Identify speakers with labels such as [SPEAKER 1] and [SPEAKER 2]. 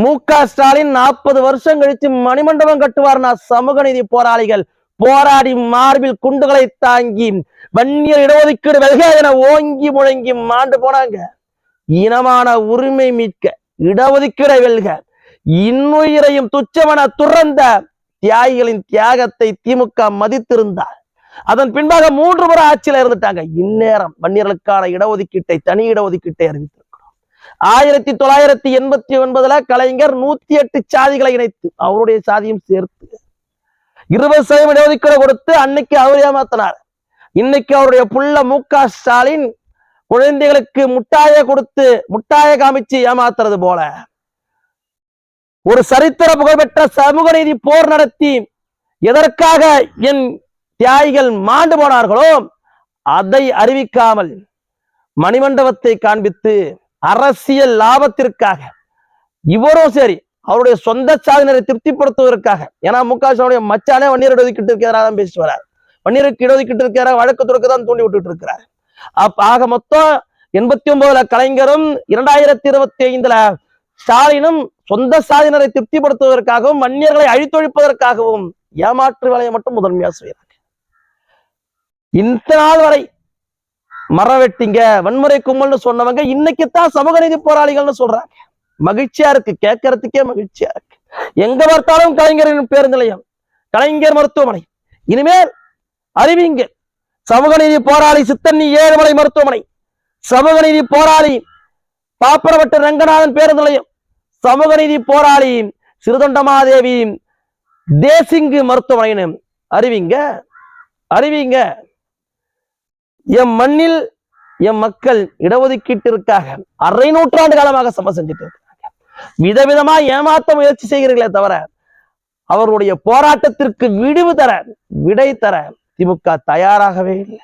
[SPEAKER 1] மு.க.ஸ்டாலின் 40 வருஷம் கழிச்சு மணிமண்டபம் கட்டுவார்னா சமூக நீதி போராளிகள் போராடி மார்பில் குண்டுகளை தாங்கி வன்னியர் இடஒதுக்கீடு வெல்க என ஓங்கி முழங்கி மாண்டு போனாங்க. இனமான உரிமை மீட்க இடஒதுக்கீடை வெல்க இன்னுயிரையும் துச்சமென துறந்த தியாகிகளின் தியாகத்தை திமுக மதித்திருந்தார். அதன் பின்பாக 3 முறை ஆட்சியில இருந்துட்டாங்க. இந்நேரம் வன்னியர்களுக்கான இடஒதுக்கீட்டை தனி இடஒதுக்கீட்டை அறிவித்திருக்கிறோம். 1989 கலைஞர் 108 சாதிகளை இணைத்து அவருடைய சாதியும் சேர்த்து 20% இடஒதுக்கீடு கொடுத்து அன்னைக்கு அவர் ஏமாத்தினார். இன்னைக்கு அவருடைய புள்ள மு.க.ஸ்டாலின் குழந்தைகளுக்கு முட்டாய கொடுத்து முட்டாய காமிச்சு ஏமாத்துறது போல ஒரு சரித்திர புகழ்பெற்ற சமூக நீதி போர் நடத்தி எதற்காக என் தியாகிகள் மாண்டு போனார்களோ அதை அறிவிக்காமல் மணிமண்டபத்தை காண்பித்து அரசியல் லாபத்திற்காக இவரும் சரி அவருடைய சொந்த சாதனரை திருப்திப்படுத்துவதற்காக, ஏன்னா மு.க.ஸ்டாலின் மச்சானே வன்னியர் இடஒதுக்கீட்டிற்கு எதிராக தான் பேசிட்டு வரார். வன்னியருக்கு இடஒதுக்கீட்டிற்கு எதிராக வழக்கு தொடுக்க தான் தூண்டி விட்டுட்டு இருக்கிறார். ஆக மொத்தம் 89 கலைஞரும் 2025 ஸ்டாலினும் சொந்த சாதியினரை திருப்திப்படுத்துவதற்காகவும் வன்னியர்களை அழித்தொழிப்பதற்காகவும் ஏமாற்று வேலையை மட்டும் முதன்மையா செய்யறாங்க. இந்த நாள் வரை மரவெட்டிங்க வன்முறை கும்பல்னு சொன்னவங்க இன்னைக்குத்தான் சமூக நீதி போராளிகள்னு சொல்றாங்க. மகிழ்ச்சியா இருக்கு, கேட்கறதுக்கே மகிழ்ச்சியா இருக்கு. எங்க பார்த்தாலும் கலைஞரின் பேருந்து நிலையம், கலைஞர் மருத்துவமனை, இனிமேல் அறிவிங்க சமூக நீதி போராளி சித்தன்னி ஏழுமலை மருத்துவமனை, சமூக நீதி போராளி பாப்பரவட்ட ரங்கநாதன் பேருந்து நிலையம், சமூக நீதி போராளி சிறுதொண்டமாதேவி தேசிங்கு மருத்துவமனை அறிவிங்க அறிவிங்க. எம் மண்ணில் எம் மக்கள் இடஒதுக்கீட்டிற்காக 1/2 நூற்றாண்டு காலமாக சம செஞ்சுட்டு இருக்காங்க. விதவிதமா ஏமாத்த முயற்சி செய்கிறீர்களே தவிர அவருடைய போராட்டத்திற்கு விடை தர திமுக தயாராகவே இல்லை.